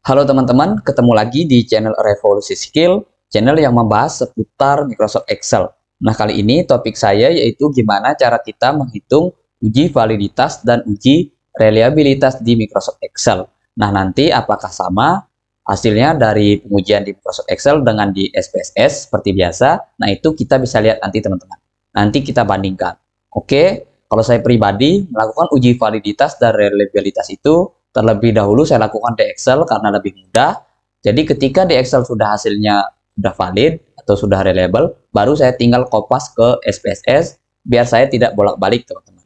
Halo teman-teman, ketemu lagi di channel Revolusi Skill, channel yang membahas seputar Microsoft Excel. Nah, kali ini topik saya yaitu gimana cara kita menghitung uji validitas dan uji reliabilitas di Microsoft Excel. Nah, nanti apakah sama hasilnya dari pengujian di Microsoft Excel dengan di SPSS seperti biasa? Nah, itu kita bisa lihat nanti teman-teman. Nanti kita bandingkan. Oke, kalau saya pribadi melakukan uji validitas dan reliabilitas itu terlebih dahulu saya lakukan di Excel karena lebih mudah. Jadi ketika di Excel sudah hasilnya sudah valid atau sudah reliable, baru saya tinggal kopas ke SPSS biar saya tidak bolak-balik, teman-teman.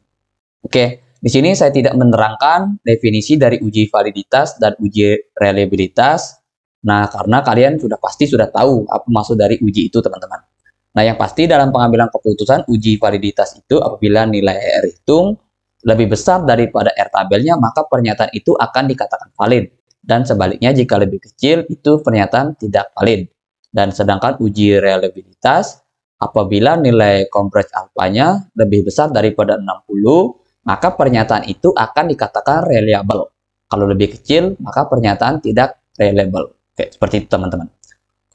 Oke, di sini saya tidak menerangkan definisi dari uji validitas dan uji reliabilitas. Nah, karena kalian pasti sudah tahu apa maksud dari uji itu, teman-teman. Nah, yang pasti dalam pengambilan keputusan uji validitas itu apabila nilai ER hitung lebih besar daripada R tabelnya, maka pernyataan itu akan dikatakan valid. Dan sebaliknya, jika lebih kecil, itu pernyataan tidak valid. Dan sedangkan uji reliabilitas, apabila nilai compressed alfanya lebih besar daripada 60, maka pernyataan itu akan dikatakan reliable. Kalau lebih kecil, maka pernyataan tidak reliable. Oke, seperti itu teman-teman.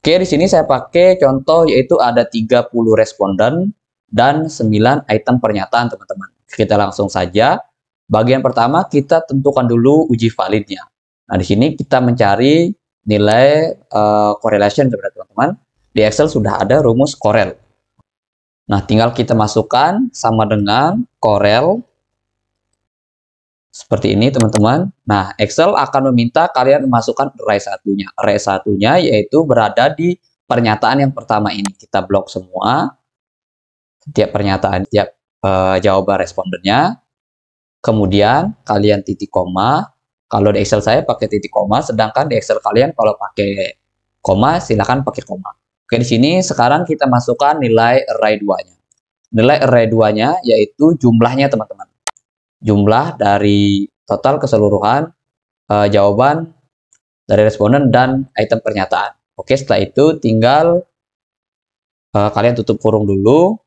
Oke, di sini saya pakai contoh yaitu ada 30 responden dan 9 item pernyataan, teman-teman. Kita langsung saja. Bagian pertama kita tentukan dulu uji validnya. Nah, di sini kita mencari nilai correlation, teman-teman. Di Excel sudah ada rumus correl. Nah, tinggal kita masukkan sama dengan correl seperti ini, teman-teman. Nah, Excel akan meminta kalian memasukkan array satunya. Array satunya yaitu berada di pernyataan yang pertama ini. Kita blok semua. Setiap pernyataan, setiap jawaban respondennya. Kemudian kalian titik koma. Kalau di Excel saya pakai titik koma, sedangkan di Excel kalian kalau pakai koma silakan pakai koma. Oke, di sini sekarang kita masukkan nilai array 2-nya. Nilai array 2-nya yaitu jumlahnya, teman-teman. Jumlah dari total keseluruhan jawaban dari responden dan item pernyataan. Oke, setelah itu tinggal kalian tutup kurung dulu.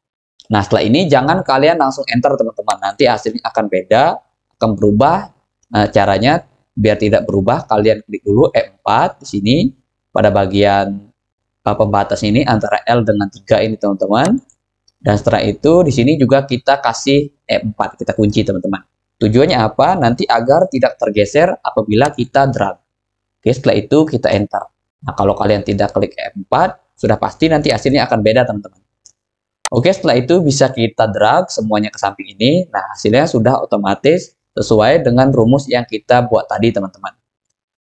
Nah, setelah ini jangan kalian langsung enter, teman-teman. Nanti hasilnya akan beda, akan berubah. Nah, caranya biar tidak berubah, kalian klik dulu E4 di sini pada bagian pembatas ini antara L dengan 3 ini, teman-teman. Dan setelah itu di sini juga kita kasih E4, kita kunci, teman-teman. Tujuannya apa? Nanti agar tidak tergeser apabila kita drag. Oke, setelah itu kita enter. Nah, kalau kalian tidak klik E4, sudah pasti nanti hasilnya akan beda, teman-teman. Oke, setelah itu bisa kita drag semuanya ke samping ini. Nah, hasilnya sudah otomatis sesuai dengan rumus yang kita buat tadi, teman-teman.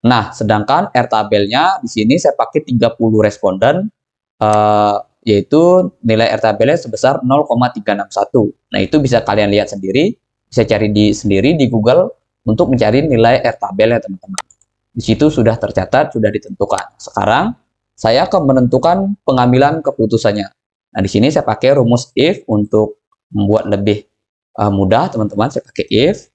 Nah, sedangkan R tabelnya di sini saya pakai 30 responden, yaitu nilai R tabelnya sebesar 0,361. Nah, itu bisa kalian lihat sendiri, bisa cari sendiri di Google untuk mencari nilai R tabelnya, teman-teman. Di situ sudah tercatat, sudah ditentukan. Sekarang, saya akan menentukan pengambilan keputusannya. Nah, di sini saya pakai rumus if untuk membuat lebih mudah, teman-teman. Saya pakai if.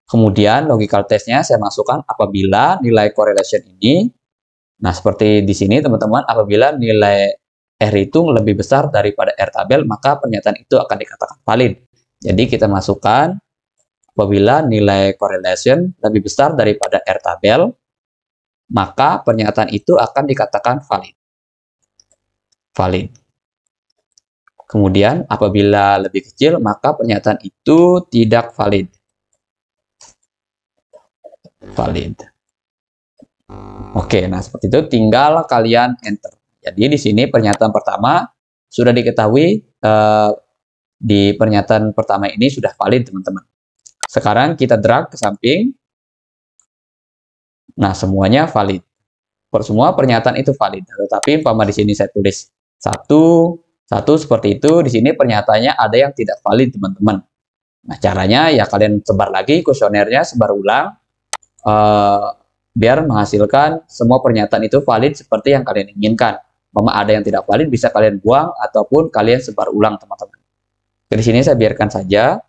Kemudian logical testnya saya masukkan apabila nilai correlation ini, nah seperti di sini, teman-teman, apabila nilai R hitung lebih besar daripada R tabel, maka pernyataan itu akan dikatakan valid. Jadi kita masukkan apabila nilai correlation lebih besar daripada R tabel, maka pernyataan itu akan dikatakan valid. Kemudian apabila lebih kecil, maka pernyataan itu tidak valid. Oke, nah seperti itu tinggal kalian enter. Jadi di sini pernyataan pertama sudah diketahui, di pernyataan pertama ini sudah valid, teman-teman. Sekarang kita drag ke samping. Nah, semuanya valid. Semua pernyataan itu valid. Tetapi umpama di sini saya tulis satu seperti itu, di sini pernyataannya ada yang tidak valid, teman-teman. Nah, caranya ya kalian sebar lagi kuesionernya, sebar ulang, biar menghasilkan semua pernyataan itu valid seperti yang kalian inginkan. Umpama ada yang tidak valid, bisa kalian buang ataupun kalian sebar ulang, teman-teman. Di sini saya biarkan saja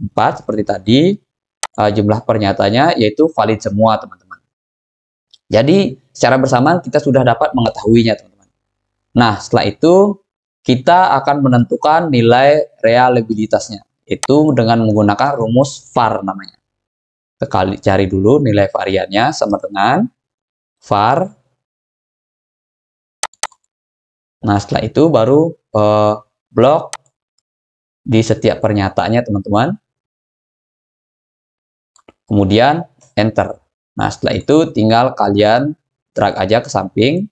4 seperti tadi, jumlah pernyataannya yaitu valid semua, teman-teman. Jadi secara bersamaan kita sudah dapat mengetahuinya, teman-teman. Nah, setelah itu kita akan menentukan nilai reliabilitasnya, itu dengan menggunakan rumus VAR namanya. Kita cari dulu nilai variannya sama dengan var. Nah, setelah itu baru blok di setiap pernyataannya, teman-teman. Kemudian enter. Nah, setelah itu tinggal kalian drag aja ke samping.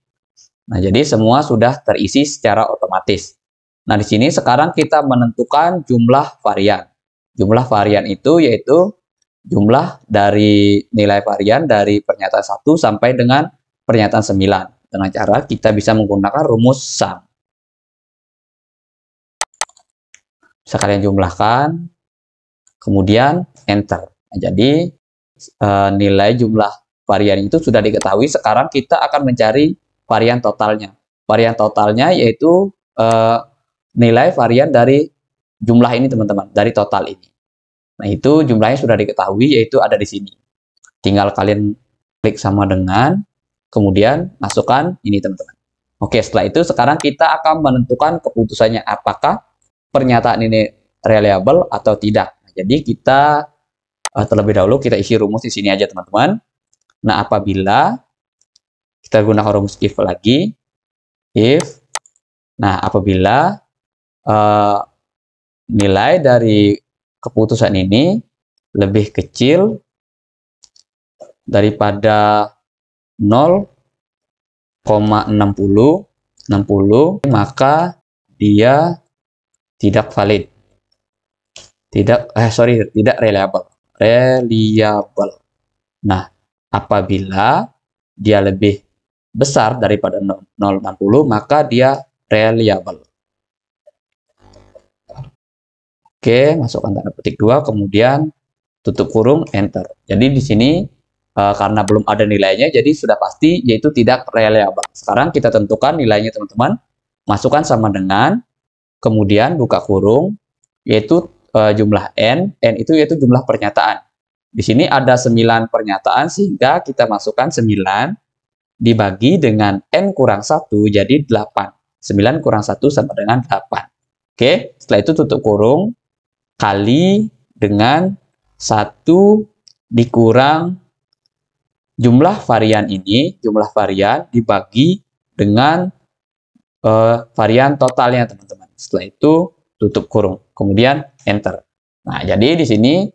Nah, jadi semua sudah terisi secara otomatis. Nah, di sini sekarang kita menentukan jumlah varian. Jumlah varian itu yaitu jumlah dari nilai varian dari pernyataan 1 sampai dengan pernyataan 9. Dengan cara kita bisa menggunakan rumus sum. Bisa kalian jumlahkan, kemudian enter. Nah, jadi nilai jumlah varian itu sudah diketahui. Sekarang kita akan mencari varian totalnya. Varian totalnya yaitu nilai varian dari jumlah ini, teman-teman, dari total ini. Nah, itu jumlahnya sudah diketahui, yaitu ada di sini. Tinggal kalian klik sama dengan, kemudian masukkan ini, teman-teman. Oke, setelah itu sekarang kita akan menentukan keputusannya, apakah pernyataan ini reliable atau tidak. Nah, jadi kita terlebih dahulu kita isi rumus di sini aja, teman-teman. Nah, apabila kita gunakan rumus if lagi, if, nah apabila nilai dari keputusan ini lebih kecil daripada 0,60, maka dia tidak valid. Tidak reliable. Nah, apabila dia lebih besar daripada 0,60, maka dia reliable. Oke, masukkan tanda petik 2, kemudian tutup kurung, enter. Jadi di sini karena belum ada nilainya, jadi sudah pasti yaitu tidak reliable. Sekarang kita tentukan nilainya, teman-teman. Masukkan sama dengan, kemudian buka kurung, yaitu jumlah n itu yaitu jumlah pernyataan. Di sini ada 9 pernyataan, sehingga kita masukkan 9 dibagi dengan n kurang 1, jadi 8. 9 kurang 1 sama dengan 8. Oke, setelah itu tutup kurung, kali dengan 1 dikurang jumlah varian ini, jumlah varian dibagi dengan varian totalnya, teman-teman. Setelah itu tutup kurung, kemudian enter. Nah, jadi di sini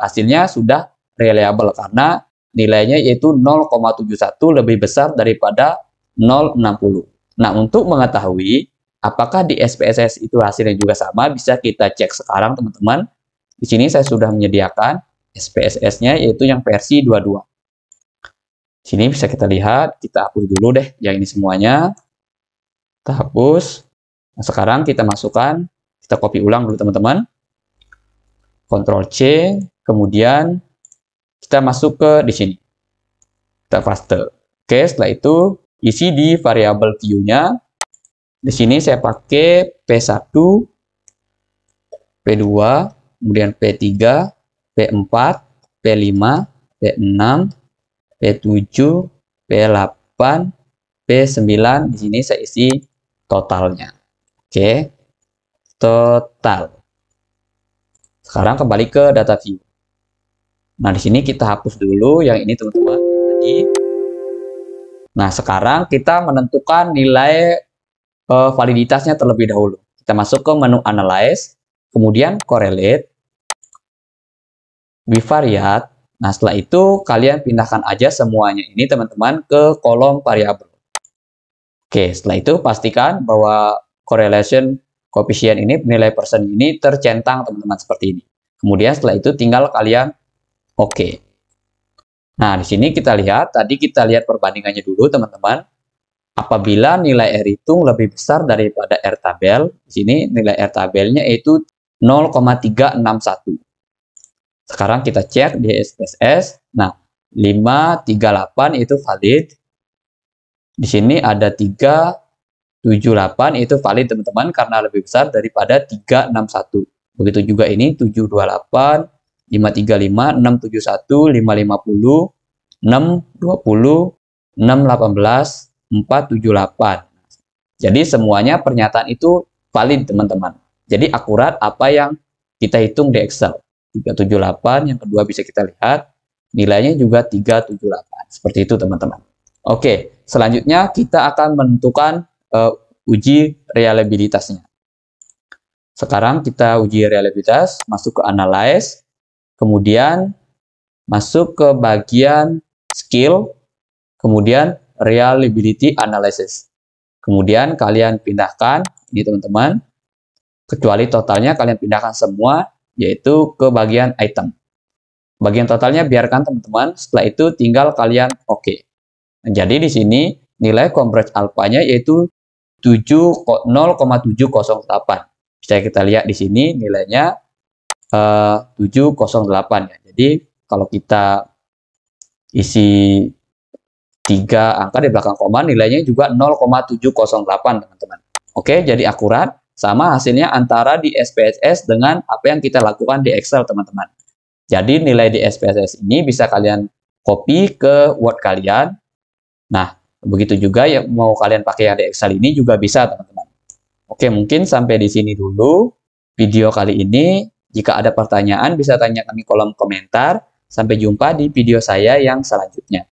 hasilnya sudah reliable karena nilainya yaitu 0,71 lebih besar daripada 0,60. Nah, untuk mengetahui apakah di SPSS itu hasilnya juga sama, bisa kita cek sekarang, teman-teman. Di sini saya sudah menyediakan SPSS-nya, yaitu yang versi 22. Di sini bisa kita lihat, kita hapus dulu deh yang ini semuanya. Kita hapus. Nah, sekarang kita masukkan, kita copy ulang dulu, teman-teman. Ctrl C, kemudian kita masuk ke di sini. Kita paste. Oke, setelah itu isi di variabel view-nya. Di sini saya pakai P1, P2, kemudian P3, P4, P5, P6, P7, P8, P9. Di sini saya isi totalnya. Oke, total. Sekarang kembali ke data view. Nah, di sini kita hapus dulu yang ini, teman-teman. Nah, sekarang kita menentukan nilai validitasnya terlebih dahulu. Kita masuk ke menu Analyze, kemudian Correlate, Bivariate. Nah, setelah itu kalian pindahkan aja semuanya ini, teman-teman, ke kolom variabel. Oke, setelah itu pastikan bahwa correlation coefficient ini, nilai persen ini tercentang, teman-teman, seperti ini. Kemudian setelah itu tinggal kalian oke. Nah, di sini kita lihat, tadi kita lihat perbandingannya dulu, teman-teman. Apabila nilai R hitung lebih besar daripada R tabel, di sini nilai R tabelnya yaitu 0,361. Sekarang kita cek di SPSS. Nah, 538 itu valid. Di sini ada 378 itu valid, teman-teman, karena lebih besar daripada 361. Begitu juga ini 728, 535, 671, 550, 620, 618, 478. Jadi semuanya pernyataan itu valid, teman-teman. Jadi akurat apa yang kita hitung di Excel. 378, yang kedua bisa kita lihat nilainya juga 378. Seperti itu teman-teman. Oke, selanjutnya kita akan menentukan uji reliabilitasnya. Sekarang kita uji reliabilitas, masuk ke Analyze, kemudian masuk ke bagian Skill, kemudian Reliability Analysis. Kemudian kalian pindahkan, ini teman-teman, kecuali totalnya kalian pindahkan semua, yaitu ke bagian Item. Bagian totalnya biarkan teman-teman, setelah itu tinggal kalian oke. Nah, jadi di sini nilai Converge alpha-nya yaitu 0,708. Bisa kita lihat di sini nilainya 708 ya. Jadi kalau kita isi 3 angka di belakang koma, nilainya juga 0,708 teman-teman. Oke, jadi akurat, sama hasilnya antara di SPSS dengan apa yang kita lakukan di Excel teman-teman. Jadi nilai di SPSS ini bisa kalian copy ke Word kalian. Nah, begitu juga yang mau kalian pakai yang di Excel ini juga bisa teman-teman. Oke, mungkin sampai di sini dulu video kali ini. Jika ada pertanyaan bisa tanyakan di kolom komentar. Sampai jumpa di video saya yang selanjutnya.